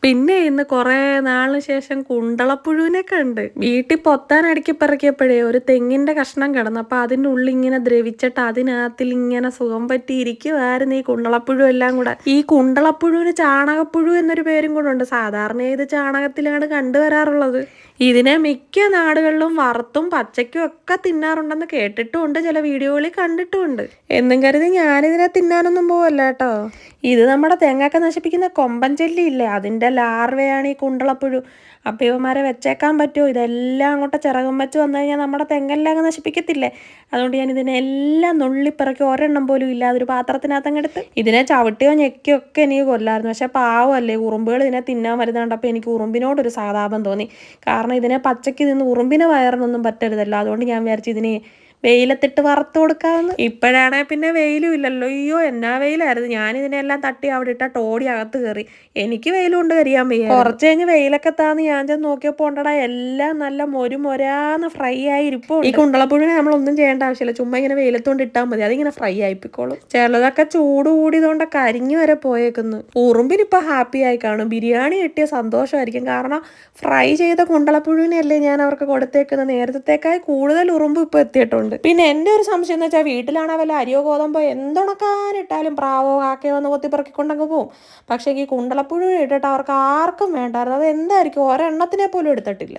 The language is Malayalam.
പിന്നെ ഇന്ന് കുറേ നാളിന് ശേഷം കുണ്ടളപ്പുഴുവിനെ കണ്ട്. വീട്ടിൽ പൊത്താൻ അടുക്കി പറക്കിയപ്പോഴേ ഒരു തെങ്ങിന്റെ കഷ്ണം കിടന്നു. അപ്പൊ അതിൻ്റെ ഉള്ളിൽ ഇങ്ങനെ ദ്രവിച്ചിട്ട് അതിനകത്തിൽ ഇങ്ങനെ സുഖം പറ്റിയിരിക്കുമായിരുന്നു ഈ കുണ്ടളപ്പുഴു എല്ലാം കൂടെ. ഈ കുണ്ടളപ്പുഴുവിന് ചാണകപ്പുഴു എന്നൊരു പേരും കൂടെ ഉണ്ട്. സാധാരണ ഇത് ചാണകത്തിലാണ് കണ്ടുവരാറുള്ളത്. ഇതിനെ മിക്ക നാടുകളിലും വറുത്തും പച്ചയ്ക്കും ഒക്കെ തിന്നാറുണ്ടെന്ന് കേട്ടിട്ടുമുണ്ട്, ചില വീഡിയോകളിൽ കണ്ടിട്ടുമുണ്ട്. എന്നും കരുതി ഞാനിതിനെ തിന്നാനൊന്നും പോവല്ല കേട്ടോ. ഇത് നമ്മുടെ തെങ്ങൊക്കെ നശിപ്പിക്കുന്ന കൊമ്പൻ ചെല്ലിയില്ലേ, അതിൻ്റെ ലാർവയാണ് ഈ കുണ്ടളപ്പുഴു. അപ്പം ഇവന്മാരെ വെച്ചേക്കാൻ പറ്റുമോ? ഇതെല്ലാം അങ്ങോട്ട് ചിറകും വെച്ച് വന്നു കഴിഞ്ഞാൽ നമ്മുടെ തെങ്ങെല്ലാം അങ്ങ് നശിപ്പിക്കത്തില്ലേ. അതുകൊണ്ട് ഞാൻ ഇതിനെല്ലാം നുള്ളിപ്പിറക്കി ഒരെണ്ണം പോലും ഇല്ലാതെ ഒരു പാത്രത്തിനകത്തങ്ങെടുത്ത് ഇതിനെ ചവിട്ടിയോ ഞെക്കിയോ ഒക്കെ എനിക്ക് കൊല്ലായിരുന്നു. പക്ഷെ പാവമല്ലേ, ഉറുമ്പുകൾ ഇതിനെ തിന്നാൻ വരുന്നുണ്ടപ്പോൾ എനിക്ക് ഉറുമ്പിനോടൊരു സഹതാപം തോന്നി. കാരണം ഇതിനെ പച്ചയ്ക്ക് നിന്ന് ഉറുമ്പിന് വയറിനൊന്നും പറ്റരുതല്ലോ. അതുകൊണ്ട് ഞാൻ വിചാരിച്ചു ഇതിനെ വെയിലത്തിട്ട് വറുത്ത് കൊടുക്കാമെന്ന്. ഇപ്പോഴാണെങ്കിൽ പിന്നെ വെയിലും ഇല്ലല്ലോ. അയ്യോ എന്നാ വെയിലായിരുന്നു. ഞാനിതിനെല്ലാം തട്ടി അവിടെ ഇട്ടിട്ട് ഓടി അകത്ത് കയറി. എനിക്ക് വെയിലും കൊണ്ട് കരിയാൻ വയ്യ. കുറച്ച് കഴിഞ്ഞ് വെയിലൊക്കെ താന്ന് ഞാൻ ചെന്ന് നോക്കിയപ്പോൾ ഉണ്ടടാ എല്ലാം നല്ല മൊരാന്ന് ഫ്രൈ ആയി ഇരിപ്പോൾ. ഈ കുണ്ടളപ്പുഴുവിനെ നമ്മളൊന്നും ചെയ്യേണ്ട ആവശ്യമില്ല, ചുമ്മാ ഇങ്ങനെ വെയിലത്തോണ്ട് ഇട്ടാൽ മതി, അതിങ്ങനെ ഫ്രൈ ആയിപ്പിക്കോളും. ചിലതൊക്കെ ചൂട് കൂടിയതുകൊണ്ട് കരിഞ്ഞു വരെ പോയേക്കുന്നു. ഉറുമ്പിനിപ്പോൾ ഹാപ്പി ആയി കാണും. ബിരിയാണി കിട്ടിയ സന്തോഷമായിരിക്കും. കാരണം ഫ്രൈ ചെയ്ത കുണ്ടളപ്പുഴുവിനെയല്ലേ ഞാൻ അവർക്ക് കൊടുത്തേക്കുന്നത്. നേരത്തേക്കായി കൂടുതൽ ഉറുമ്പ് ഇപ്പോൾ എത്തിയിട്ടുണ്ട്. പിന്നെ എൻ്റെ ഒരു സംശയം എന്ന് വെച്ചാൽ വീട്ടിലാണെങ്കിൽ വല്ല അരിയോ ഗോതമ്പോ എന്തുണക്കാനിട്ടാലും പ്രാവോ കാക്കയോ ഒന്ന് കൊത്തിപ്പറക്കിക്കൊണ്ടങ്ങ് പോവും. പക്ഷേ ഈ കുണ്ടളപ്പുഴു ഇട്ടിട്ട് അവർക്ക് ആർക്കും വേണ്ടായിരുന്നു. അത് എന്തായിരിക്കും, ഒരെണ്ണത്തിനെ പോലും എടുത്തിട്ടില്ല.